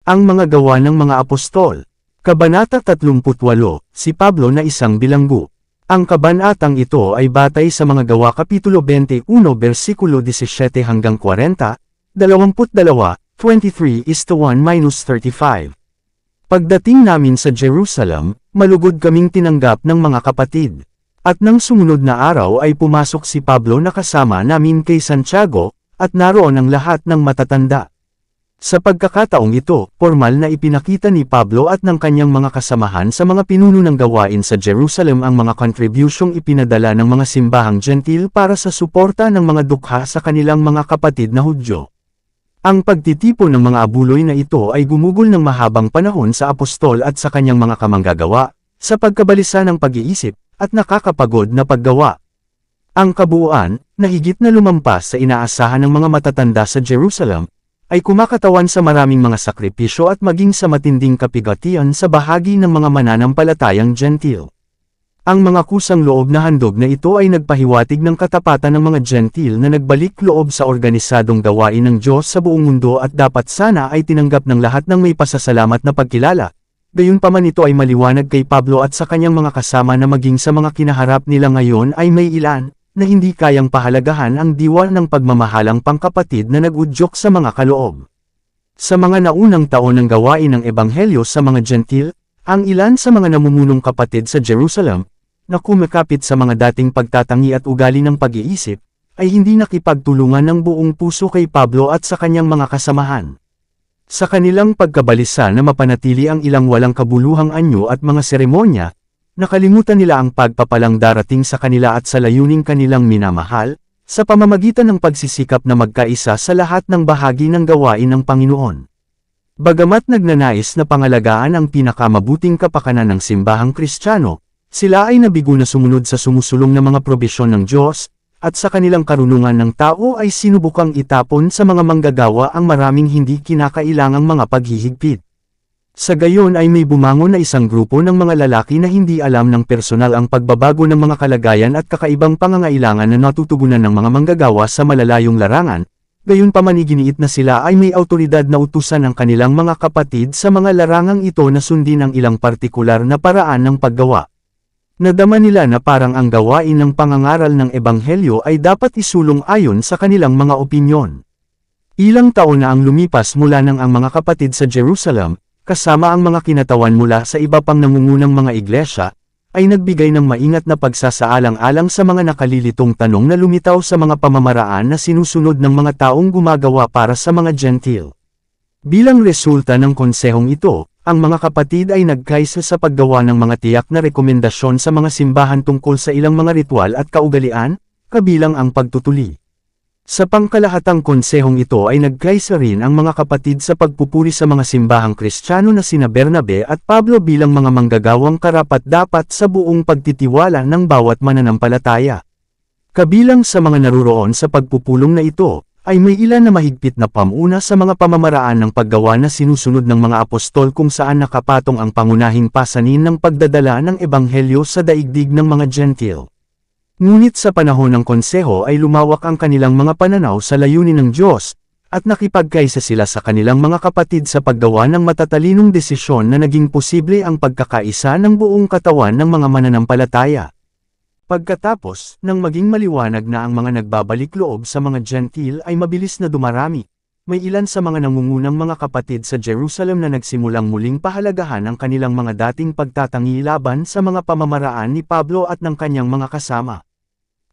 Ang mga gawa ng mga apostol. Kabanata 38, si Pablo na isang bilanggo. Ang kabanatang ito ay batay sa mga gawa Kapitulo 21 versikulo 17 hanggang 40, 22, 23:1-35. Pagdating namin sa Jerusalem, malugod kaming tinanggap ng mga kapatid. At nang sumunod na araw ay pumasok si Pablo na kasama namin kay Santiago, at naroon ang lahat ng matatanda. Sa pagkakataong ito, formal na ipinakita ni Pablo at ng kanyang mga kasamahan sa mga pinuno ng gawain sa Jerusalem ang mga kontribusyong ipinadala ng mga simbahang Gentil para sa suporta ng mga dukha sa kanilang mga kapatid na Hudyo. Ang pagtitipon ng mga abuloy na ito ay gumugol ng mahabang panahon sa apostol at sa kanyang mga kamanggagawa, sa pagkabalisa ng pag-iisip, at nakakapagod na paggawa. Ang kabuuan, na higit na lumampas sa inaasahan ng mga matatanda sa Jerusalem, ay kumakatawan sa maraming mga sakripisyo at maging sa matinding kapigatian sa bahagi ng mga mananampalatayang Gentil. Ang mga kusang loob na handog na ito ay nagpahiwatig ng katapatan ng mga Gentil na nagbalik loob sa organisadong gawain ng Diyos sa buong mundo at dapat sana ay tinanggap ng lahat ng may pasasalamat na pagkilala. Gayunpaman ito ay maliwanag kay Pablo at sa kanyang mga kasama na maging sa mga kinaharap nila ngayon ay may ilan na hindi kayang pahalagahan ang diwa ng pagmamahalang pangkapatid na nag-udyok sa mga kaloob. Sa mga naunang taon ng gawain ng Ebanghelyo sa mga Gentil, ang ilan sa mga namumunong kapatid sa Jerusalem, na kumikapit sa mga dating pagtatangi at ugali ng pag-iisip, ay hindi nakipagtulungan ng buong puso kay Pablo at sa kanyang mga kasamahan. Sa kanilang pagkabalisa na mapanatili ang ilang walang kabuluhang anyo at mga seremonya, nakalimutan nila ang pagpapalang darating sa kanila at sa layuning kanilang minamahal, sa pamamagitan ng pagsisikap na magkaisa sa lahat ng bahagi ng gawain ng Panginoon. Bagamat nagnanais na pangalagaan ang pinakamabuting kapakanan ng simbahang Kristiyano, sila ay nabigo na sumunod sa sumusulong na mga probisyon ng Diyos, at sa kanilang karunungan ng tao ay sinubukang itapon sa mga manggagawa ang maraming hindi kinakailangang mga paghihigpit. Sa gayon ay may bumangon na isang grupo ng mga lalaki na hindi alam ng personal ang pagbabago ng mga kalagayan at kakaibang pangangailangan na natutugunan ng mga manggagawa sa malalayong larangan, gayunpaman iginiit na sila ay may awtoridad na utusan ng kanilang mga kapatid sa mga larangang ito na sundin ang ilang partikular na paraan ng paggawa. Nadama nila na parang ang gawain ng pangangaral ng Ebanghelyo ay dapat isulong ayon sa kanilang mga opinyon. Ilang taon na ang lumipas mula nang ang mga kapatid sa Jerusalem, kasama ang mga kinatawan mula sa iba pang nangungunang mga iglesia, ay nagbigay ng maingat na pagsasaalang-alang sa mga nakalilitong tanong na lumitaw sa mga pamamaraan na sinusunod ng mga taong gumagawa para sa mga Gentil. Bilang resulta ng konsehong ito, ang mga kapatid ay nagkaisa sa paggawa ng mga tiyak na rekomendasyon sa mga simbahan tungkol sa ilang mga ritual at kaugalian, kabilang ang pagtutuli. Sa pangkalahatang konsehong ito ay nagkaisa rin ang mga kapatid sa pagpupuri sa mga simbahang Kristiyano na sina Bernabe at Pablo bilang mga manggagawang karapat-dapat sa buong pagtitiwala ng bawat mananampalataya. Kabilang sa mga naruroon sa pagpupulong na ito, ay may ilan na mahigpit na pamuna sa mga pamamaraan ng paggawa na sinusunod ng mga apostol kung saan nakapatong ang pangunahing pasanin ng pagdadala ng Ebanghelyo sa daigdig ng mga Gentil. Ngunit sa panahon ng konseho ay lumawak ang kanilang mga pananaw sa layunin ng Diyos, at nakipagkaisa sila sa kanilang mga kapatid sa paggawa ng matatalinong desisyon na naging posible ang pagkakaisa ng buong katawan ng mga mananampalataya. Pagkatapos, nang maging maliwanag na ang mga nagbabalik loob sa mga Gentil ay mabilis na dumarami, may ilan sa mga nangungunang mga kapatid sa Jerusalem na nagsimulang muling pahalagahan ang kanilang mga dating pagtatangi laban sa mga pamamaraan ni Pablo at ng kanyang mga kasama.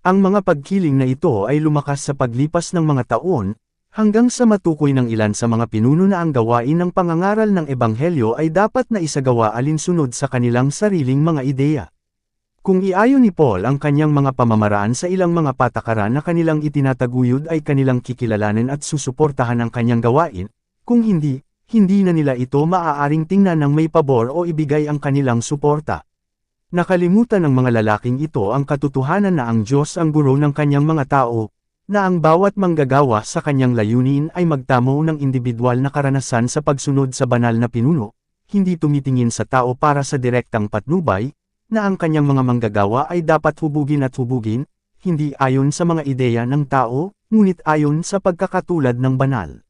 Ang mga pagkiling na ito ay lumakas sa paglipas ng mga taon, hanggang sa matukoy ng ilan sa mga pinuno na ang gawain ng pangangaral ng Ebanghelyo ay dapat na isagawa alinsunod sa kanilang sariling mga ideya. Kung iayon ni Paul ang kanyang mga pamamaraan sa ilang mga patakaran na kanilang itinataguyod ay kanilang kikilalanin at susuportahan ang kanyang gawain, kung hindi, hindi na nila ito maaaring tingnan ng may pabor o ibigay ang kanilang suporta. Nakalimutan ng mga lalaking ito ang katotohanan na ang Diyos ang guro ng kanyang mga tao, na ang bawat manggagawa sa kanyang layunin ay magtamo ng individual na karanasan sa pagsunod sa banal na pinuno, hindi tumitingin sa tao para sa direktang patnubay, na ang kanyang mga manggagawa ay dapat hubugin at hubugin, hindi ayon sa mga ideya ng tao, ngunit ayon sa pagkakatulad ng banal.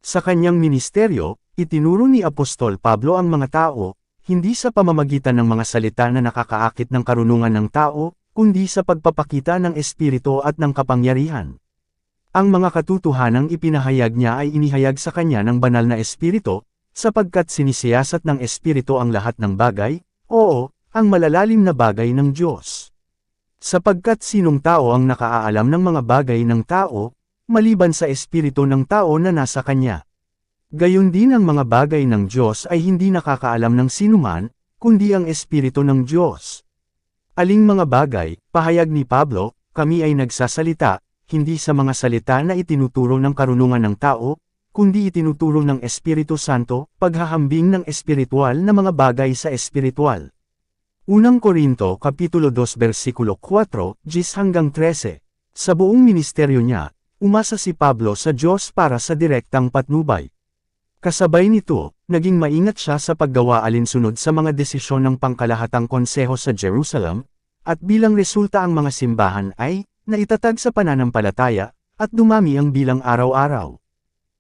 Sa kanyang ministeryo, Itinuro ni Apostol Pablo ang mga tao, hindi sa pamamagitan ng mga salita na nakakaakit ng karunungan ng tao, kundi sa pagpapakita ng Espiritu at ng kapangyarihan. Ang mga katotohanang ipinahayag niya ay inihayag sa kanya ng banal na Espiritu, sapagkat sinisiyasat ng Espiritu ang lahat ng bagay, oo, ang malalalim na bagay ng Diyos. Sapagkat sinong tao ang nakaalam ng mga bagay ng tao, maliban sa Espiritu ng tao na nasa kanya. Gayon din ang mga bagay ng Diyos ay hindi nakakaalam ng sinuman, kundi ang Espiritu ng Diyos. Aling mga bagay, pahayag ni Pablo, kami ay nagsasalita, hindi sa mga salita na itinuturo ng karunungan ng tao, kundi itinuturo ng Espiritu Santo, paghahambing ng espiritual na mga bagay sa espiritual. Unang Korinto Kapitulo 2 versikulo 4, 10-13. Sa buong ministeryo niya, umasa si Pablo sa Diyos para sa direktang patnubay. Kasabay nito, naging maingat siya sa paggawa alinsunod sa mga desisyon ng pangkalahatang konseho sa Jerusalem, at bilang resulta ang mga simbahan ay, naitatag sa pananampalataya, at dumami ang bilang araw-araw.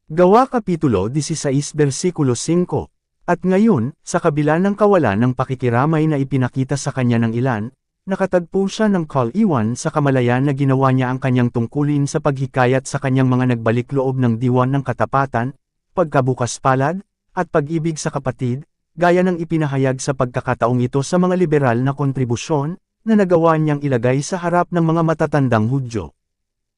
Gawa Kapitulo 16 versikulo 5. At ngayon, sa kabila ng kawalan ng pakikiramay na ipinakita sa kanya ng ilan, nakatagpo siya ng kal-iwan sa kamalayan na ginawa niya ang kanyang tungkulin sa paghikayat sa kanyang mga nagbalik loob ng diwan ng katapatan, pagkabukas palad, at pag-ibig sa kapatid, gaya ng ipinahayag sa pagkakataong ito sa mga liberal na kontribusyon, na nagawa niyang ilagay sa harap ng mga matatandang Hudyo.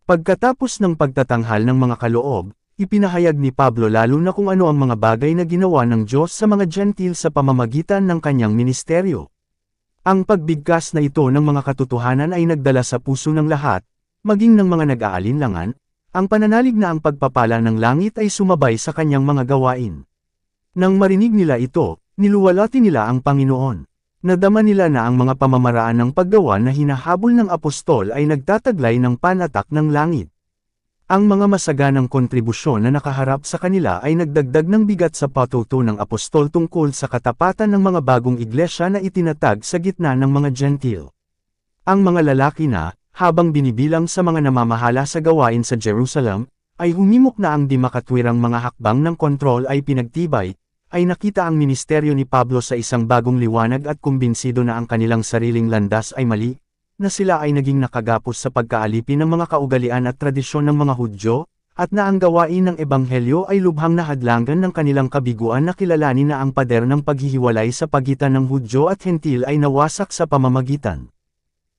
Pagkatapos ng pagtatanghal ng mga kaloob, ipinahayag ni Pablo lalo na kung ano ang mga bagay na ginawa ng Diyos sa mga Gentil sa pamamagitan ng kanyang ministeryo. Ang pagbigkas na ito ng mga katotohanan ay nagdala sa puso ng lahat, maging ng mga nag-aalinlangan, ang pananalig na ang pagpapala ng langit ay sumabay sa kanyang mga gawain. Nang marinig nila ito, niluwalhati nila ang Panginoon. Nadama nila na ang mga pamamaraan ng paggawa na hinahabol ng apostol ay nagtataglay ng panatak ng langit. Ang mga masaganang kontribusyon na nakaharap sa kanila ay nagdagdag ng bigat sa patuto ng apostol tungkol sa katapatan ng mga bagong iglesia na itinatag sa gitna ng mga Gentil. Ang mga lalaki na, habang binibilang sa mga namamahala sa gawain sa Jerusalem, ay humimok na ang di makatwirang mga hakbang ng kontrol ay pinagtibay, ay nakita ang ministeryo ni Pablo sa isang bagong liwanag at kumbinsido na ang kanilang sariling landas ay mali, na sila ay naging nakagapos sa pagkaalipin ng mga kaugalian at tradisyon ng mga Hudyo, at na ang gawain ng Ebanghelyo ay lubhang nahadlangan ng kanilang kabiguan na kilalanin na ang pader ng paghihiwalay sa pagitan ng Hudyo at Hentil ay nawasak sa pamamagitan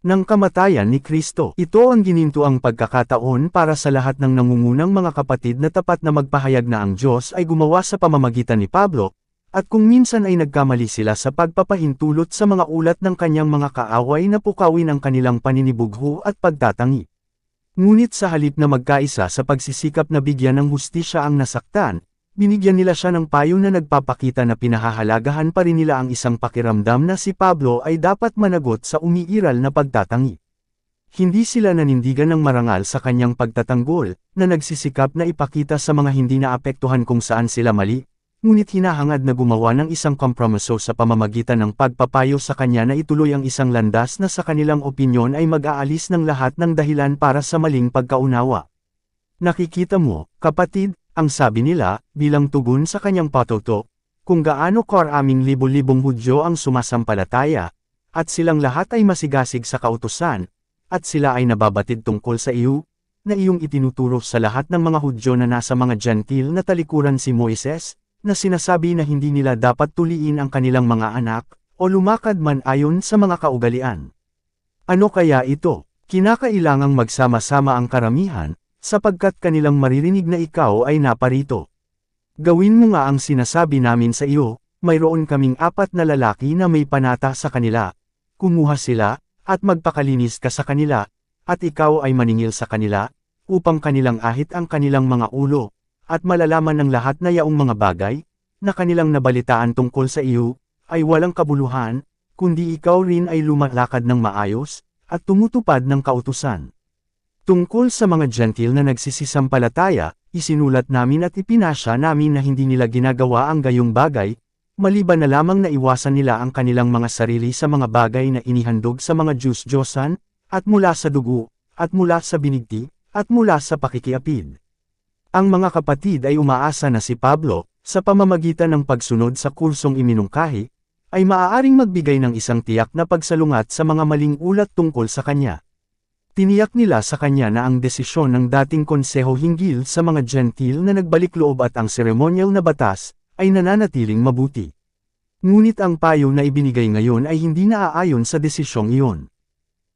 ng kamatayan ni Kristo. Ito ang ginintuang pagkakataon para sa lahat ng nangungunang mga kapatid na tapat na magpahayag na ang Diyos ay gumawa sa pamamagitan ni Pablo, at kung minsan ay nagkamali sila sa pagpapahintulot sa mga ulat ng kanyang mga kaaway na pukawin ang kanilang paninibugho at pagtatangi. Ngunit sa halip na magkaisa sa pagsisikap na bigyan ng hustisya ang nasaktan, binigyan nila siya ng payo na nagpapakita na pinahahalagahan pa rin nila ang isang pakiramdam na si Pablo ay dapat managot sa umiiral na pagtatangi. Hindi sila nanindigan ng marangal sa kanyang pagtatanggol, na nagsisikap na ipakita sa mga hindi naapektuhan kung saan sila mali, ngunit hinahangad na gumawa ng isang kompromiso sa pamamagitan ng pagpapayo sa kanya na ituloy ang isang landas na sa kanilang opinyon ay mag-aalis ng lahat ng dahilan para sa maling pagkaunawa. Nakikita mo, kapatid, ang sabi nila, bilang tugon sa kanyang patuto, kung gaano karaming libo-libong Hudyo ang sumasampalataya, at silang lahat ay masigasig sa kautusan, at sila ay nababatid tungkol sa iyo, na iyong itinuturo sa lahat ng mga Hudyo na nasa mga Gentil na talikuran si Moises, na sinasabi na hindi nila dapat tuliin ang kanilang mga anak, o lumakad man ayon sa mga kaugalian. Ano kaya ito? Kinakailangang magsama-sama ang karamihan, sapagkat kanilang maririnig na ikaw ay naparito. Gawin mo nga ang sinasabi namin sa iyo, mayroon kaming 4 na lalaki na may panata sa kanila. Kumuha sila, at magpakalinis ka sa kanila, at ikaw ay maningil sa kanila, upang kanilang ahit ang kanilang mga ulo, at malalaman ng lahat na yaong mga bagay, na kanilang nabalitaan tungkol sa iyo, ay walang kabuluhan, kundi ikaw rin ay lumalakad ng maayos, at tumutupad ng kautusan. Tungkol sa mga Gentil na nagsisisampalataya, isinulat namin at ipinasya namin na hindi nila ginagawa ang gayong bagay, maliban na lamang na iwasan nila ang kanilang mga sarili sa mga bagay na inihandog sa mga Diyos-Diyosan, at mula sa dugo, at mula sa binigti, at mula sa pakikiapid. Ang mga kapatid ay umaasa na si Pablo, sa pamamagitan ng pagsunod sa kursong iminungkahi, ay maaaring magbigay ng isang tiyak na pagsalungat sa mga maling ulat tungkol sa kanya. Tiniyak nila sa kanya na ang desisyon ng dating konseho hinggil sa mga Gentil na nagbalik loob at ang seremonyal na batas, ay nananatiling mabuti. Ngunit ang payo na ibinigay ngayon ay hindi naaayon sa desisyong iyon.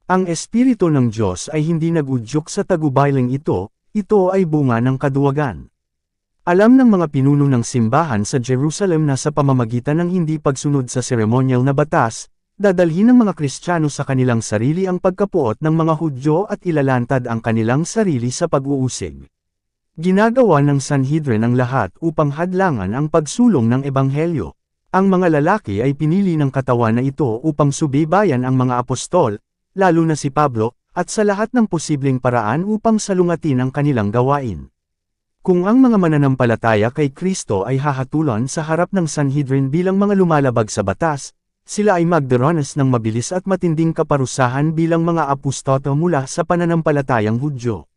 Ang Espiritu ng Diyos ay hindi nag-udyok sa tagubayling ito ay bunga ng kaduwagan. Alam ng mga pinuno ng simbahan sa Jerusalem na sa pamamagitan ng hindi pagsunod sa seremonyal na batas, dadalhin ng mga Kristiyano sa kanilang sarili ang pagkapuot ng mga Hudyo at ilalantad ang kanilang sarili sa pag-uusig. Ginagawa ng Sanhedrin ang lahat upang hadlangan ang pagsulong ng Ebanghelyo. Ang mga lalaki ay pinili ng katawan na ito upang subaybayan ang mga apostol, lalo na si Pablo, at sa lahat ng posibleng paraan upang salungatin ang kanilang gawain. Kung ang mga mananampalataya kay Kristo ay hahatulan sa harap ng Sanhedrin bilang mga lumalabag sa batas, sila ay magdaranas ng mabilis at matinding kaparusahan bilang mga apostato mula sa pananampalatayang Hudyo.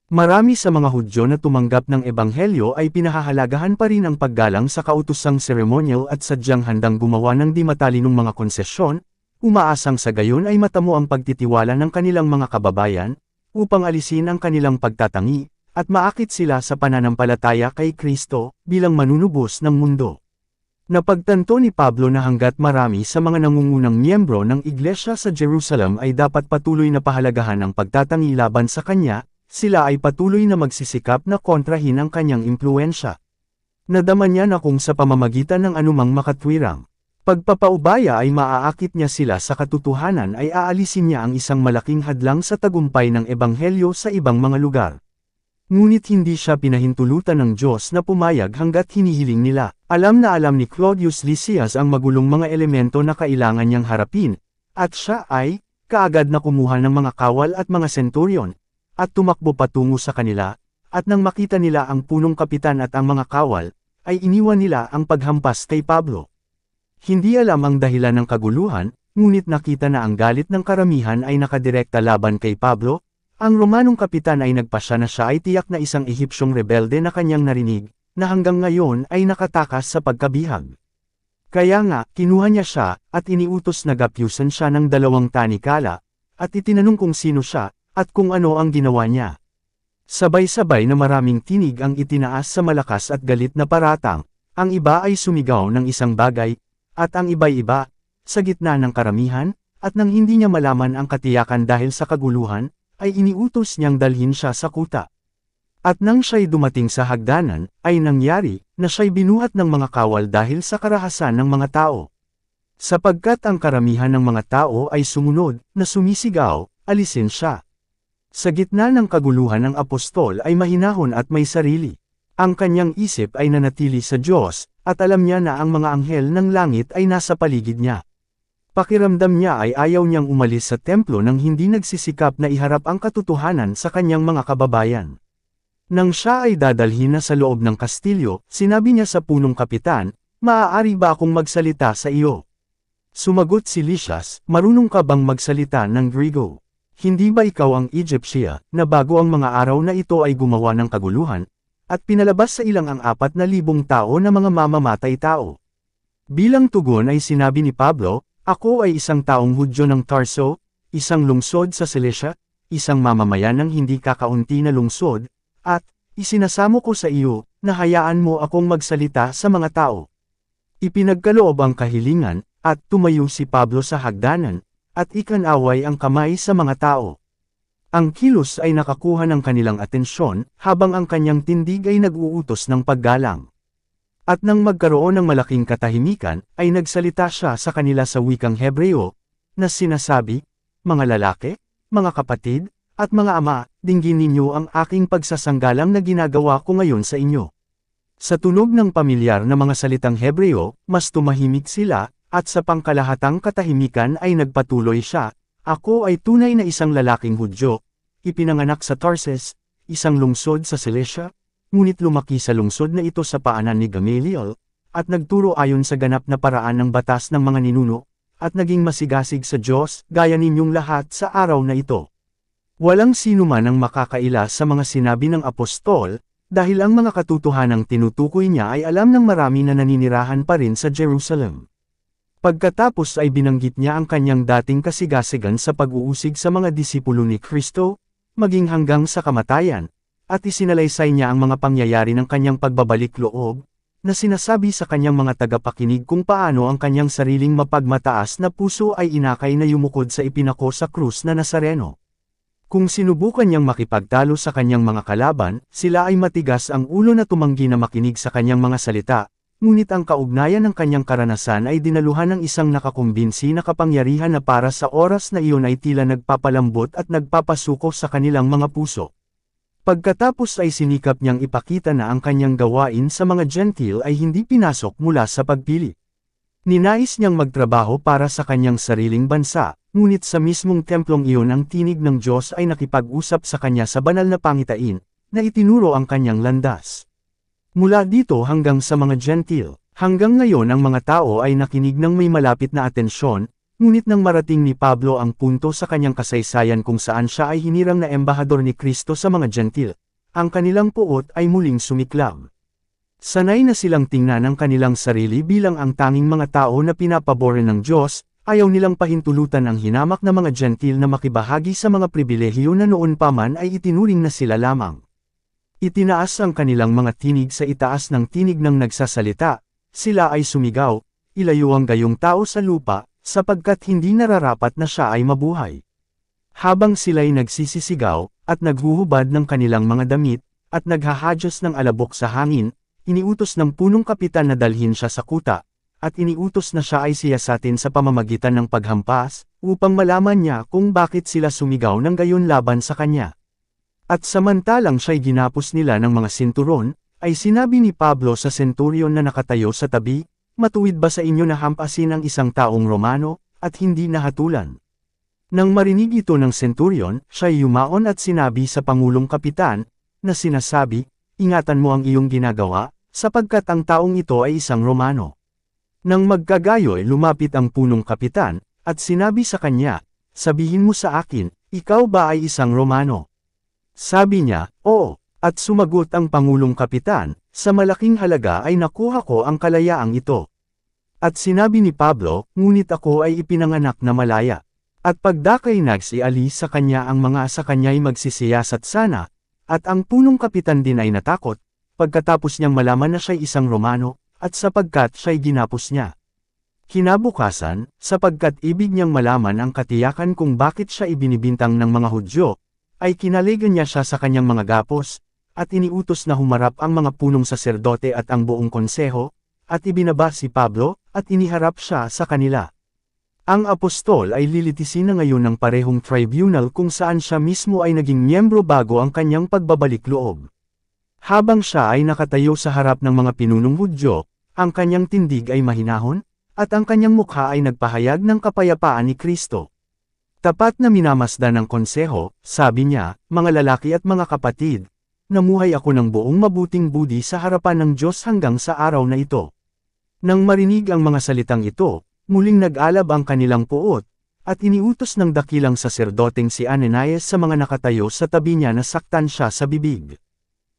Marami sa mga Hudyo na tumanggap ng Ebanghelyo ay pinahahalagahan pa rin ang paggalang sa kautosang seremonyal at sadyang handang gumawa ng di matalinong mga konsesyon, umaasang sa gayon ay matamo ang pagtitiwala ng kanilang mga kababayan, upang alisin ang kanilang pagtatangi, at maakit sila sa pananampalataya kay Kristo, bilang manunubos ng mundo. Napagtanto ni Pablo na hanggat marami sa mga nangungunang miyembro ng iglesia sa Jerusalem ay dapat patuloy na pahalagahan ang pagtatangi laban sa kanya, sila ay patuloy na magsisikap na kontrahin ang kanyang impluensya. Nadama niya na kung sa pamamagitan ng anumang makatwirang pagpapaubaya ay maaakit niya sila sa katotohanan ay aalisin niya ang isang malaking hadlang sa tagumpay ng Ebanghelyo sa ibang mga lugar. Ngunit hindi siya pinahintulutan ng Diyos na pumayag hanggat hinihiling nila. Alam na alam ni Claudius Lysias ang magulong mga elemento na kailangan niyang harapin, at siya ay, kaagad na kumuha ng mga kawal at mga senturyon, at tumakbo patungo sa kanila, at nang makita nila ang punong kapitan at ang mga kawal, ay iniwan nila ang paghampas kay Pablo. Hindi alam ang dahilan ng kaguluhan, ngunit nakita na ang galit ng karamihan ay nakadirekta laban kay Pablo. Ang Romanong kapitan ay nagpasya na siya ay tiyak na isang Ehipsyong rebelde na kanyang narinig, na hanggang ngayon ay nakatakas sa pagkabihag. Kaya nga, kinuha niya siya, at iniutos na gapyusan siya ng 2 tanikala, at itinanong kung sino siya, at kung ano ang ginawa niya. Sabay-sabay na maraming tinig ang itinaas sa malakas at galit na paratang, ang iba ay sumigaw ng isang bagay, at ang iba'y-iba, sa gitna ng karamihan, at nang hindi niya malaman ang katiyakan dahil sa kaguluhan, ay iniutos niyang dalhin siya sa kuta. At nang siya'y dumating sa hagdanan, ay nangyari, na siya'y binuhat ng mga kawal dahil sa karahasan ng mga tao. Sapagkat ang karamihan ng mga tao ay sumunod, na sumisigaw, alisin siya. Sa gitna ng kaguluhan ng apostol ay mahinahon at may sarili. Ang kanyang isip ay nanatili sa Diyos, at alam niya na ang mga anghel ng langit ay nasa paligid niya. Pakiramdam niya ay ayaw niyang umalis sa templo nang hindi nagsisikap na iharap ang katotohanan sa kanyang mga kababayan. Nang siya ay dadalhin na sa loob ng kastilyo, sinabi niya sa punong kapitan, "Maaari ba akong magsalita sa iyo?" Sumagot si Lysias, "Marunong ka bang magsalita ng Griego? Hindi ba ikaw ang Egyptia, na bago ang mga araw na ito ay gumawa ng kaguluhan, at pinalabas sa ilang ang 4,000 tao na mga mamamatay tao?" Bilang tugon ay sinabi ni Pablo, "Ako ay isang taong Hudyo ng Tarso, isang lungsod sa Cilicia, isang mamamayan ng hindi kakaunti na lungsod, at isinasamo ko sa iyo, na hayaan mo akong magsalita sa mga tao." Ipinagkaloob ang kahilingan, at tumayo si Pablo sa hagdanan, at ikanaway ang kamay sa mga tao. Ang kilos ay nakakuha ng kanilang atensyon, habang ang kanyang tindig ay nag-uutos ng paggalang. At nang magkaroon ng malaking katahimikan, ay nagsalita siya sa kanila sa wikang Hebreo, na sinasabi, "Mga lalaki, mga kapatid, at mga ama, dinggin ninyo ang aking pagsasanggalang na ginagawa ko ngayon sa inyo." Sa tunog ng pamilyar na mga salitang Hebreo, mas tumahimik sila, at sa pangkalahatang katahimikan ay nagpatuloy siya, "Ako ay tunay na isang lalaking Hudyo, ipinanganak sa Tarsus, isang lungsod sa Cilicia, ngunit lumaki sa lungsod na ito sa paanan ni Gamaliel, at nagturo ayon sa ganap na paraan ng batas ng mga ninuno, at naging masigasig sa Diyos, gaya ninyong lahat sa araw na ito." Walang sino man ang makakaila sa mga sinabi ng apostol, dahil ang mga katotohanang tinutukoy niya ay alam ng marami na naninirahan pa rin sa Jerusalem. Pagkatapos ay binanggit niya ang kanyang dating kasigasigan sa pag-uusig sa mga disipulo ni Kristo, maging hanggang sa kamatayan, at isinalaysay niya ang mga pangyayari ng kanyang pagbabalik loob, na sinasabi sa kanyang mga tagapakinig kung paano ang kanyang sariling mapagmataas na puso ay inakay na yumukod sa ipinako sa krus na Nazareno. Kung sinubukan niyang makipagtalo sa kanyang mga kalaban, sila ay matigas ang ulo na tumanggi na makinig sa kanyang mga salita, ngunit ang kaugnayan ng kanyang karanasan ay dinaluhan ng isang nakakumbinsi na kapangyarihan na para sa oras na iyon ay tila nagpapalambot at nagpapasuko sa kanilang mga puso. Pagkatapos ay sinikap niyang ipakita na ang kanyang gawain sa mga Gentile ay hindi pinasok mula sa pagpili. Ninais niyang magtrabaho para sa kanyang sariling bansa, ngunit sa mismong templong iyon ang tinig ng Diyos ay nakipag-usap sa kanya sa banal na pangitain, na itinuro ang kanyang landas. Mula dito hanggang sa mga Gentile, hanggang ngayon ang mga tao ay nakinig ng may malapit na atensyon, ngunit nang marating ni Pablo ang punto sa kanyang kasaysayan kung saan siya ay hinirang na embahador ni Kristo sa mga Gentile, ang kanilang puot ay muling sumiklab. Sanay na silang tingnan ang kanilang sarili bilang ang tanging mga tao na pinapabore ng Diyos, ayaw nilang pahintulutan ang hinamak na mga Gentile na makibahagi sa mga pribilehiyo na noon pa man ay itinuring na sila lamang. Itinaas ang kanilang mga tinig sa itaas ng tinig ng nagsasalita, sila ay sumigaw, ilayo ang gayong tao sa lupa, sapagkat hindi nararapat na siya ay mabuhay. Habang sila'y nagsisisigaw, at naghuhubad ng kanilang mga damit, at naghahadyos ng alabok sa hangin, iniutos ng punong kapitan na dalhin siya sa kuta, at iniutos na siya ay siyasatin sa pamamagitan ng paghampas, upang malaman niya kung bakit sila sumigaw ng gayon laban sa kanya. At samantalang siya'y ginapos nila ng mga sinturon, ay sinabi ni Pablo sa senturyon na nakatayo sa tabi, matuwid ba sa inyo na hampasin ang isang taong Romano, at hindi nahatulan? Nang marinig ito ng senturyon, siya'y yumaon at sinabi sa Pangulong Kapitan, na sinasabi, ingatan mo ang iyong ginagawa, sapagkat ang taong ito ay isang Romano. Nang magkagayoy lumapit ang punong kapitan, at sinabi sa kanya, sabihin mo sa akin, ikaw ba ay isang Romano? Sabi niya, oo, at sumagot ang Pangulong Kapitan, sa malaking halaga ay nakuha ko ang kalayaang ito. At sinabi ni Pablo, ngunit ako ay ipinanganak na malaya. At pagdakay nagsiali sa kanya ang mga sa kanya'y magsisiyasat sana, at ang punong kapitan din ay natakot, pagkatapos niyang malaman na siya'y isang Romano, at sapagkat siya'y ginapos niya. Kinabukasan, sapagkat ibig niyang malaman ang katiyakan kung bakit siya ibinibintang ng mga Hudyo, ay kinaligan niya siya sa kanyang mga gapos, at iniutos na humarap ang mga punong saserdote at ang buong konseho, at ibinaba si Pablo, at iniharap siya sa kanila. Ang apostol ay lilitisin na ngayon ng parehong tribunal kung saan siya mismo ay naging miyembro bago ang kanyang pagbabalik loob. Habang siya ay nakatayo sa harap ng mga pinunong Hudyo, ang kanyang tindig ay mahinahon, at ang kanyang mukha ay nagpahayag ng kapayapaan ni Kristo. Tapat na minamasdan ng konseho, sabi niya, mga lalaki at mga kapatid, namuhay ako ng buong mabuting budi sa harapan ng Diyos hanggang sa araw na ito. Nang marinig ang mga salitang ito, muling nag-alab ang kanilang puot, at iniutos ng dakilang saserdoteng si Ananias sa mga nakatayo sa tabi niya na saktan siya sa bibig.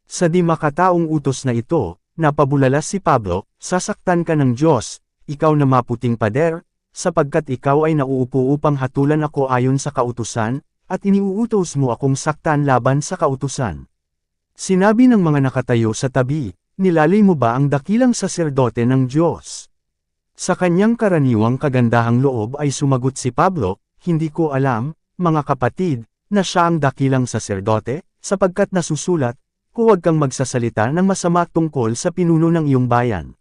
Sa di makataong utos na ito, napabulalas si Pablo, sasaktan ka ng Diyos, ikaw na maputing pader, sapagkat ikaw ay nauupo upang hatulan ako ayon sa kautusan, at iniuutos mo akong saktan laban sa kautusan. Sinabi ng mga nakatayo sa tabi, nilalay mo ba ang dakilang saserdote ng Diyos? Sa kanyang karaniwang kagandahang loob ay sumagot si Pablo, hindi ko alam, mga kapatid, na siya ang dakilang saserdote, sapagkat nasusulat, huwag kang magsasalita ng masama tungkol sa pinuno ng iyong bayan.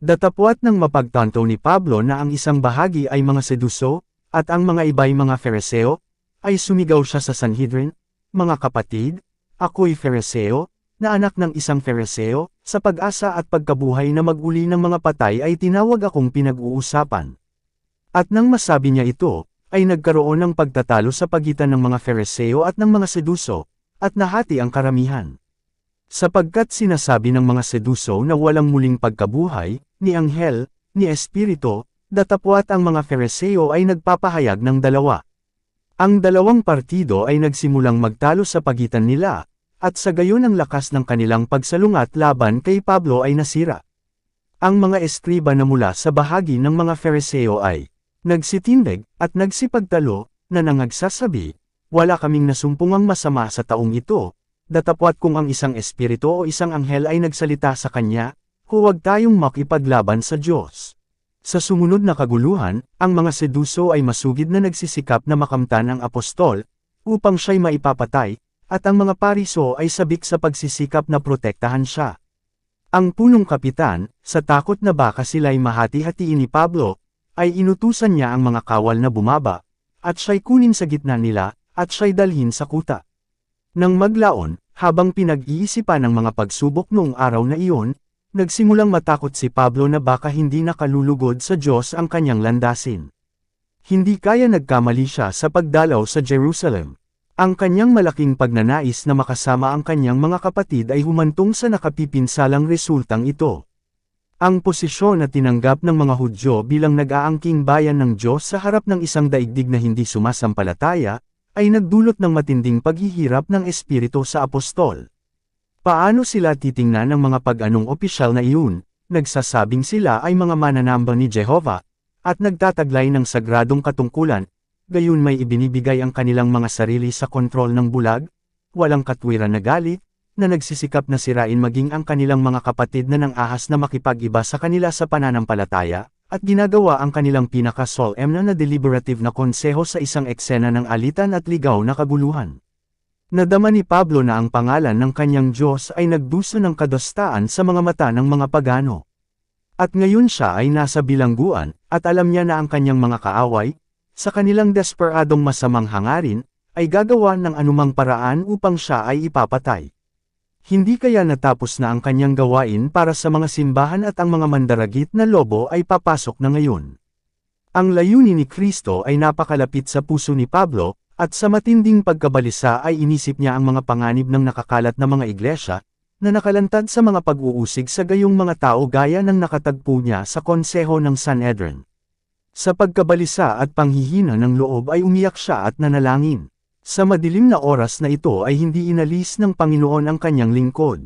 Datapwat ng mapagtanto ni Pablo na ang isang bahagi ay mga Seduso, at ang mga iba'y mga Fariseo, ay sumigaw siya sa Sanhedrin, mga kapatid, ako'y Fariseo, na anak ng isang Fariseo, sa pag-asa at pagkabuhay na mag-uli ng mga patay ay tinawag akong pinag-uusapan. At nang masabi niya ito, ay nagkaroon ng pagtatalo sa pagitan ng mga Fariseo at ng mga Seduso, at nahati ang karamihan. Sapagkat sinasabi ng mga Seduso na walang muling pagkabuhay, ni anghel, ni espiritu, datapwat ang mga Fariseo ay nagpapahayag ng dalawa. Ang dalawang partido ay nagsimulang magtalo sa pagitan nila, at sa gayon ang lakas ng kanilang pagsalungat laban kay Pablo ay nasira. Ang mga eskriba na mula sa bahagi ng mga Fariseo ay nagsitindig at nagsipagtalo na nangagsasabi, wala kaming nasumpungang masama sa taong ito, datapwat kung ang isang espiritu o isang anghel ay nagsalita sa kanya, huwag tayong makipaglaban sa Diyos. Sa sumunod na kaguluhan, ang mga Seduso ay masugid na nagsisikap na makamtan ang apostol, upang siya'y maipapatay, at ang mga Pariso ay sabik sa pagsisikap na protektahan siya. Ang punong kapitan, sa takot na baka sila'y mahati-hatiin ni Pablo, ay inutusan niya ang mga kawal na bumaba, at siya'y kunin sa gitna nila, at siya'y dalhin sa kuta. Nang maglaon, habang pinag-iisipan ng mga pagsubok noong araw na iyon, nagsimulang matakot si Pablo na baka hindi nakalulugod sa Diyos ang kanyang landasin. Hindi kaya nagkamali siya sa pagdalaw sa Jerusalem. Ang kanyang malaking pagnanais na makasama ang kanyang mga kapatid ay humantong sa nakapipinsalang resultang ito. Ang posisyon na tinanggap ng mga Hudyo bilang nag-aangking bayan ng Diyos sa harap ng isang daigdig na hindi sumasampalataya, ay nagdulot ng matinding paghihirap ng espiritu sa apostol. Paano sila titingnan ng mga pag-anong opisyal na iyon? Nagsasabing sila ay mga mananamba ni Jehovah, at nagtataglay ng sagradong katungkulan, gayon may ibinibigay ang kanilang mga sarili sa kontrol ng bulag, walang katwiran na galit, na nagsisikap na sirain maging ang kanilang mga kapatid na nang-ahas na makipag-iba sa kanila sa pananampalataya, at ginagawa ang kanilang pinaka-solemn na deliberative na konseho sa isang eksena ng alitan at ligaw na kaguluhan. Nadama ni Pablo na ang pangalan ng kanyang Diyos ay nagduso ng kadastaan sa mga mata ng mga pagano. At ngayon siya ay nasa bilangguan, at alam niya na ang kanyang mga kaaway, sa kanilang desperadong masamang hangarin, ay gagawa ng anumang paraan upang siya ay ipapatay. Hindi kaya natapos na ang kanyang gawain para sa mga simbahan at ang mga mandaragit na lobo ay papasok na ngayon. Ang layunin ni Kristo ay napakalapit sa puso ni Pablo, at sa matinding pagkabalisa ay inisip niya ang mga panganib ng nakakalat na mga iglesia, na nakalantad sa mga pag-uusig sa gayong mga tao gaya ng nakatagpo niya sa konseho ng Sanhedrin. Sa pagkabalisa at panghihina ng loob ay umiyak siya at nanalangin. Sa madilim na oras na ito ay hindi inalis ng Panginoon ang kanyang lingkod.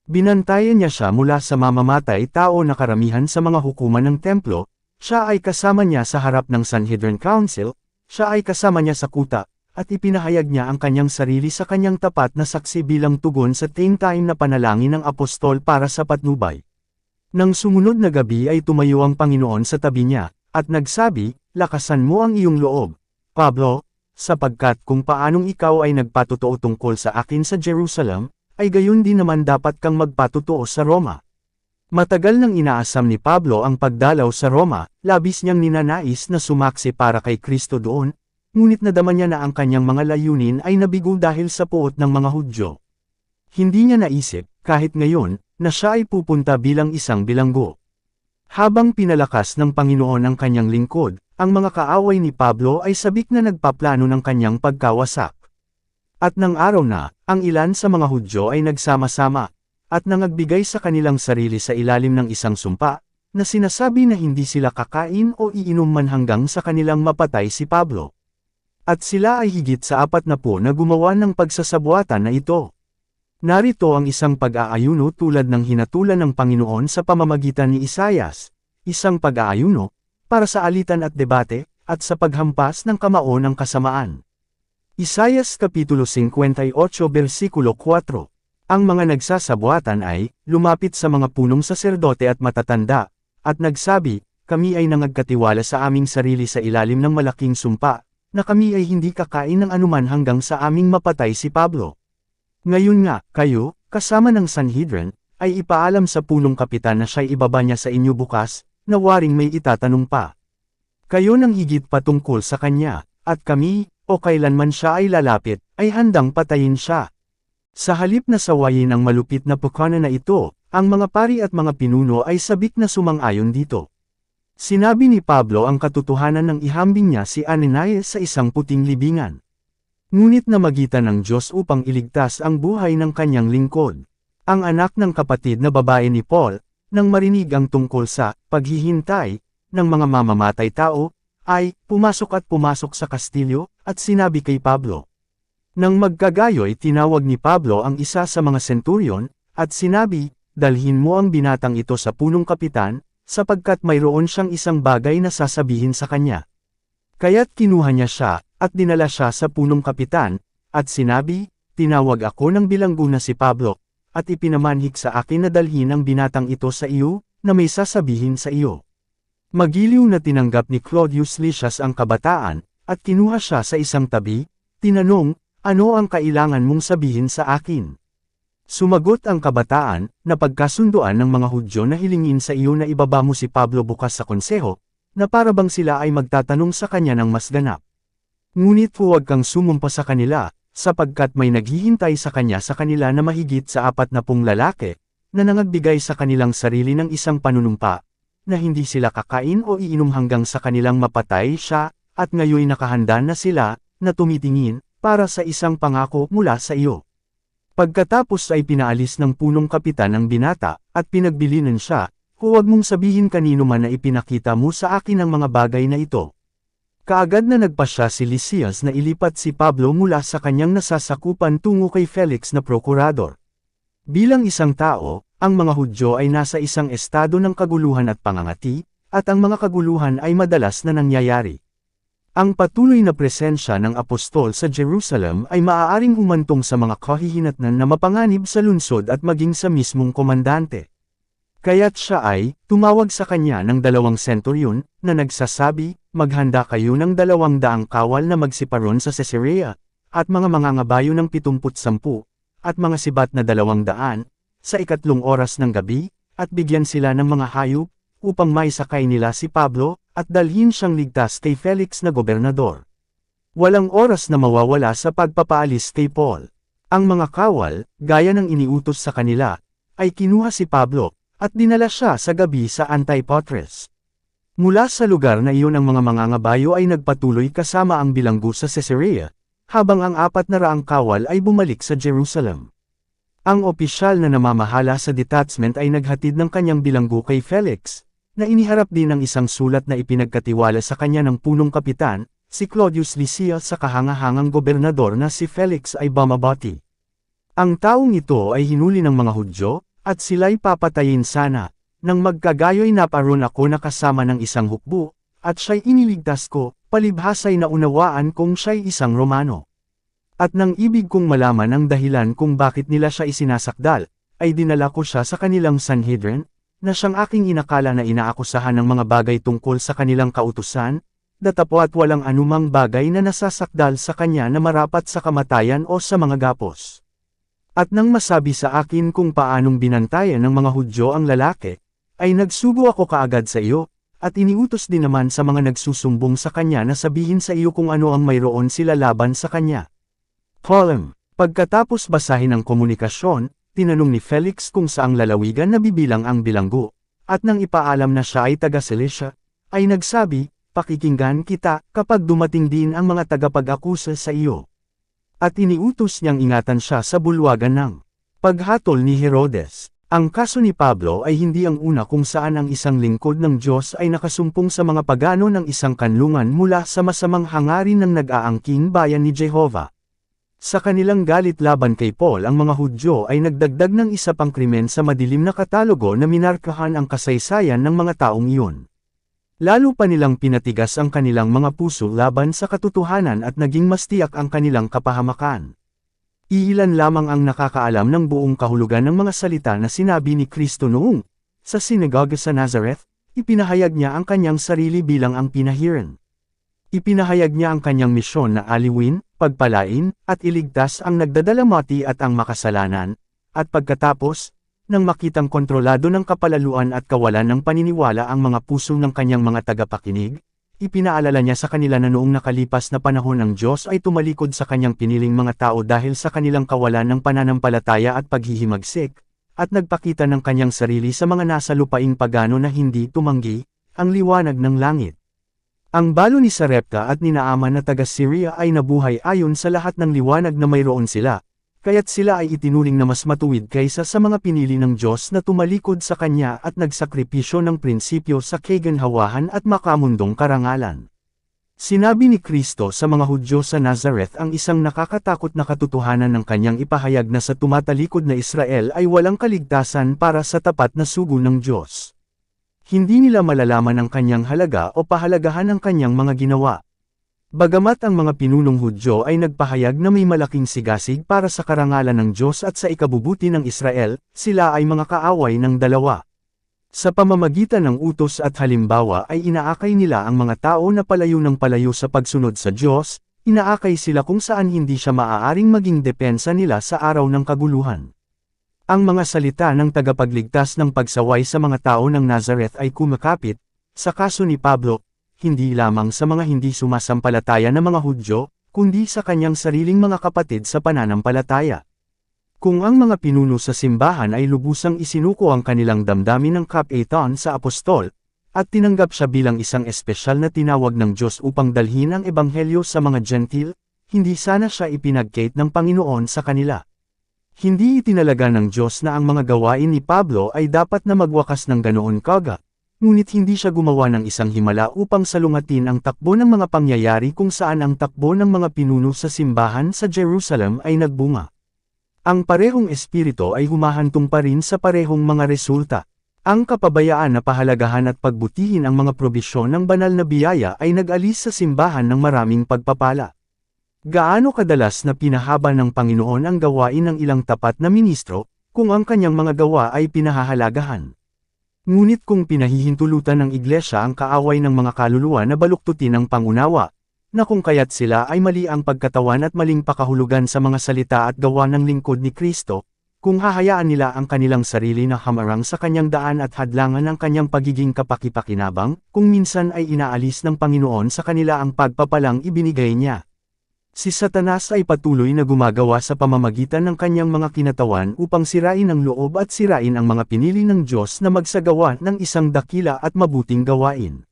Binantayan niya siya mula sa mamamatay tao na karamihan sa mga hukuman ng templo, siya ay kasama niya sa harap ng Sanhedrin Council, siya ay kasama niya sa kuta, at ipinahayag niya ang kanyang sarili sa kanyang tapat na saksi bilang tugon sa time na panalangin ng apostol para sa patnubay. Nang sumunod na gabi ay tumayo ang Panginoon sa tabi niya, at nagsabi, lakasan mo ang iyong loob, Pablo, sapagkat kung paanong ikaw ay nagpatotoo tungkol sa akin sa Jerusalem, ay gayon din naman dapat kang magpatotoo sa Roma. Matagal nang inaasam ni Pablo ang pagdalaw sa Roma, labis niyang ninanais na sumaksi para kay Kristo doon, ngunit nadama niya na ang kanyang mga layunin ay nabigo dahil sa puot ng mga Hudyo. Hindi niya naisip, kahit ngayon, na siya ay pupunta bilang isang bilanggo. Habang pinalakas ng Panginoon ang kanyang lingkod, ang mga kaaway ni Pablo ay sabik na nagpaplano ng kanyang pagkawasak. At nang araw na, ang ilan sa mga Hudyo ay nagsama-sama, at nangagbigay sa kanilang sarili sa ilalim ng isang sumpa, na sinasabi na hindi sila kakain o iinom man hanggang sa kanilang mapatay si Pablo. At sila ay higit sa 40 na gumawa ng pagsasabuatan na ito. Narito ang isang pag-aayuno tulad ng hinatulan ng Panginoon sa pamamagitan ni Isaias, isang pag-aayuno, para sa alitan at debate, at sa paghampas ng kamao ng kasamaan. Isaias Kapitulo 58 versikulo 4. Ang mga nagsasabuatan ay, lumapit sa mga punong saserdote at matatanda, at nagsabi, kami ay nangagkatiwala sa aming sarili sa ilalim ng malaking sumpa, na kami ay hindi kakain ng anuman hanggang sa aming mapatay si Pablo. Ngayon nga, kayo, kasama ng Sanhedrin, ay ipaalam sa punong kapitan na siya'y ibaba niya sa inyo bukas, na waring may itatanong pa. Kayo nang higit patungkol sa kanya, at kami, o kailanman siya ay lalapit, ay handang patayin siya. Sa halip na sawayin ang malupit na pukana na ito, ang mga pari at mga pinuno ay sabik na sumang-ayon dito. Sinabi ni Pablo ang katotohanan nang ihambing niya si Ananias sa isang puting libingan. Ngunit namagitan ng Diyos upang iligtas ang buhay ng kanyang lingkod. Ang anak ng kapatid na babae ni Paul, nang marinig ang tungkol sa paghihintay ng mga mamamatay tao, ay pumasok sa kastilyo at sinabi kay Pablo, Nang magkagayoy tinawag ni Pablo ang isa sa mga senturyon, at sinabi, dalhin mo ang binatang ito sa punong kapitan, sapagkat mayroon siyang isang bagay na sasabihin sa kanya. Kaya't kinuha niya siya, at dinala siya sa punong kapitan, at sinabi, tinawag ako ng bilanggo na si Pablo, at ipinamanhik sa akin na dalhin ang binatang ito sa iyo, na may sasabihin sa iyo. Magiliw na tinanggap ni Claudius Lysias ang kabataan, at kinuha siya sa isang tabi, tinanong, ano ang kailangan mong sabihin sa akin? Sumagot ang kabataan, na pagkasunduan ng mga Hudyo na hilingin sa iyo na ibaba mo si Pablo bukas sa konseho, na para bang sila ay magtatanong sa kanya ng mas ganap. Ngunit huwag kang sumumpa sa kanila, sapagkat may naghihintay sa kanya sa kanila na mahigit sa 40 lalaki, na nangagbigay sa kanilang sarili ng isang panunumpa, na hindi sila kakain o iinom hanggang sa kanilang mapatay siya, at ngayoy nakahanda na sila, na tumitingin, para sa isang pangako mula sa iyo. Pagkatapos ay pinaalis ng punong kapitan ang binata, at pinagbilinan siya, huwag mong sabihin kanino man na ipinakita mo sa akin ang mga bagay na ito. Kaagad na nagpasya si Lysias na ilipat si Pablo mula sa kanyang nasasakupan tungo kay Felix na prokurador. Bilang isang tao, ang mga Hudyo ay nasa isang estado ng kaguluhan at pangangati, at ang mga kaguluhan ay madalas na nangyayari. Ang patuloy na presensya ng apostol sa Jerusalem ay maaaring humantong sa mga kahihinatnan na mapanganib sa lungsod at maging sa mismong komandante. Kaya't siya ay tumawag sa kanya ng 2 senturyon, na nagsasabi, maghanda kayo ng 200 kawal na magsiparon sa Caesarea, at mga mangangabayo ng 70, at mga sibat na 200, sa 3 oras ng gabi, at bigyan sila ng mga hayop, upang maisakay nila si Pablo, at dalhin siyang ligtas kay Felix na gobernador. Walang oras na mawawala sa pagpapaalis kay Paul. Ang mga kawal, gaya ng iniutos sa kanila, ay kinuha si Pablo, at dinala siya sa gabi sa Antipatris. Mula sa lugar na iyon ang mga mangangabayo ay nagpatuloy kasama ang bilanggo sa Caesarea, habang ang 400 kawal ay bumalik sa Jerusalem. Ang opisyal na namamahala sa detachment ay naghatid ng kanyang bilanggo kay Felix, na iniharap din ng isang sulat na ipinagkatiwala sa kanya ng punong kapitan, si Claudius Lysias sa kahangahangang gobernador na si Felix ay bumabati. Ang taong ito ay hinuli ng mga Hudyo, at sila'y papatayin sana, nang magkagayoy naparoon ako na kasama ng isang hukbo, at siya'y iniligtas ko, palibhasay na unawaan kong siya'y isang Romano. At nang ibig kong malaman ang dahilan kung bakit nila siya isinasakdal, ay dinala ko siya sa kanilang Sanhedrin, na siyang aking inakala na inaakusahan ng mga bagay tungkol sa kanilang kautusan, datapwat walang anumang bagay na nasasakdal sa kanya na marapat sa kamatayan o sa mga gapos. At nang masabi sa akin kung paanong binantayan ng mga Hudyo ang lalaki, ay nagsugo ako kaagad sa iyo, at iniutos din naman sa mga nagsusumbong sa kanya na sabihin sa iyo kung ano ang mayroon sila laban sa kanya. Column. Pagkatapos basahin ang komunikasyon, tinanong ni Felix kung saang lalawigan na bibilang ang bilanggo, at nang ipaalam na siya ay taga Cilicia, ay nagsabi, pakikinggan kita kapag dumating din ang mga tagapag-akusa sa iyo. At iniutos niyang ingatan siya sa bulwagan ng paghatol ni Herodes. Ang kaso ni Pablo ay hindi ang una kung saan ang isang lingkod ng Diyos ay nakasumpong sa mga pagano ng isang kanlungan mula sa masamang hangarin ng nag-aangking bayan ni Jehovah. Sa kanilang galit laban kay Paul ang mga Hudyo ay nagdagdag ng isa pang krimen sa madilim na katalogo na minarkahan ang kasaysayan ng mga taong iyon. Lalo pa nilang pinatigas ang kanilang mga puso laban sa katotohanan at naging mas tiyak ang kanilang kapahamakan. Iilan lamang ang nakakaalam ng buong kahulugan ng mga salita na sinabi ni Kristo noong, sa sinagoga sa Nazareth, ipinahayag niya ang kanyang sarili bilang ang pinahiran. Ipinahayag niya ang kanyang misyon na aliwin, pagpalain, at iligtas ang nagdadalamati at ang makasalanan, at pagkatapos, nang makitang kontrolado ng kapalaluan at kawalan ng paniniwala ang mga puso ng kanyang mga tagapakinig, ipinaalala niya sa kanila na noong nakalipas na panahon ang Diyos ay tumalikod sa kanyang piniling mga tao dahil sa kanilang kawalan ng pananampalataya at paghihimagsik, at nagpakita ng kanyang sarili sa mga nasa lupaing pagano na hindi tumanggi, ang liwanag ng langit. Ang balo ni Sarepta at ni Naaman na taga-Syria ay nabuhay ayon sa lahat ng liwanag na mayroon sila, kaya't sila ay itinuring na mas matuwid kaysa sa mga pinili ng Diyos na tumalikod sa Kanya at nagsakripisyo ng prinsipyo sa kaganhawahan at makamundong karangalan. Sinabi ni Kristo sa mga Hudyo sa Nazareth ang isang nakakatakot na katotohanan ng kanyang ipahayag na sa tumatalikod na Israel ay walang kaligtasan para sa tapat na sugo ng Diyos. Hindi nila malalaman ang kanyang halaga o pahalagahan ang kanyang mga ginawa. Bagamat ang mga pinunong Hudyo ay nagpahayag na may malaking sigasig para sa karangalan ng Diyos at sa ikabubuti ng Israel, sila ay mga kaaway ng dalawa. Sa pamamagitan ng utos at halimbawa ay inaakay nila ang mga tao na palayo ng palayo sa pagsunod sa Diyos, inaakay sila kung saan hindi siya maaaring maging depensa nila sa araw ng kaguluhan. Ang mga salita ng tagapagligtas ng pagsaway sa mga tao ng Nazareth ay kumakapit, sa kaso ni Pablo, hindi lamang sa mga hindi sumasampalataya na mga Hudyo, kundi sa kanyang sariling mga kapatid sa pananampalataya. Kung ang mga pinuno sa simbahan ay lubusang isinuko ang kanilang damdamin ng kapaitan sa apostol, at tinanggap siya bilang isang espesyal na tinawag ng Diyos upang dalhin ang ebanghelyo sa mga Gentil, hindi sana siya ipinagkait ng Panginoon sa kanila. Hindi itinalaga ng Diyos na ang mga gawain ni Pablo ay dapat na magwakas ng ganoon kaga, ngunit hindi siya gumawa ng isang himala upang salungatin ang takbo ng mga pangyayari kung saan ang takbo ng mga pinuno sa simbahan sa Jerusalem ay nagbunga. Ang parehong espiritu ay humahantong pa rin sa parehong mga resulta. Ang kapabayaan na pahalagahan at pagbutihin ang mga probisyon ng banal na biyaya ay nag-alis sa simbahan ng maraming pagpapala. Gaano kadalas na pinahaba ng Panginoon ang gawain ng ilang tapat na ministro, kung ang kanyang mga gawa ay pinahahalagahan. Ngunit kung pinahihintulutan ng iglesia ang kaaway ng mga kaluluwa na baluktutin ang pangunawa, na kung kaya't sila ay mali ang pagkatawan at maling pakahulugan sa mga salita at gawa ng lingkod ni Kristo, kung hahayaan nila ang kanilang sarili na hamarang sa kanyang daan at hadlangan ang kanyang pagiging kapakipakinabang, kung minsan ay inaalis ng Panginoon sa kanila ang pagpapalang ibinigay niya. Si Satanas ay patuloy na gumagawa sa pamamagitan ng kanyang mga kinatawan upang sirain ang loob at sirain ang mga pinili ng Diyos na magsagawa ng isang dakila at mabuting gawain.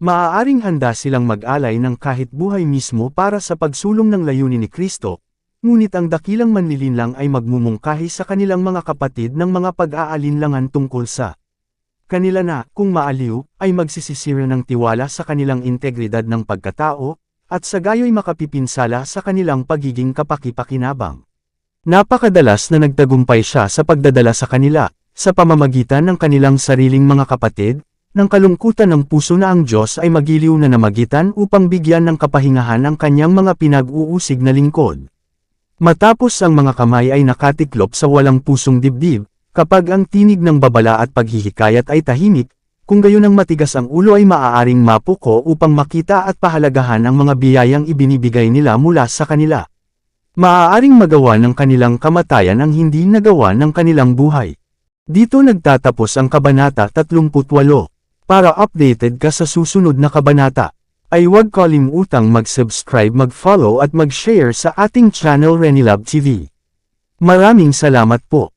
Maaaring handa silang mag-alay ng kahit buhay mismo para sa pagsulong ng layunin ni Kristo, ngunit ang dakilang manlilinlang ay magmumungkahi sa kanilang mga kapatid ng mga pag-aalinlangan tungkol sa kanila na, kung maaliw, ay magsisisira ng tiwala sa kanilang integridad ng pagkatao, at sa gayo'y makapipinsala sa kanilang pagiging kapakipakinabang. Napakadalas na nagtagumpay siya sa pagdadala sa kanila, sa pamamagitan ng kanilang sariling mga kapatid, ng kalungkutan ng puso na ang Diyos ay magiliw na namagitan upang bigyan ng kapahingahan ang kanyang mga pinag-uusig na lingkod. Matapos ang mga kamay ay nakatiklop sa walang pusong dibdib, kapag ang tinig ng babala at paghihikayat ay tahimik, kung gayon ang matigas ang ulo ay maaaring mapuko upang makita at pahalagahan ang mga biyayang ibinibigay nila mula sa kanila. Maaaring magawa ng kanilang kamatayan ang hindi nagawa ng kanilang buhay. Dito nagtatapos ang Kabanata 38. Para updated ka sa susunod na kabanata, ay huwag kalimutang mag-subscribe, mag-follow at mag-share sa ating channel Renilab TV. Maraming salamat po.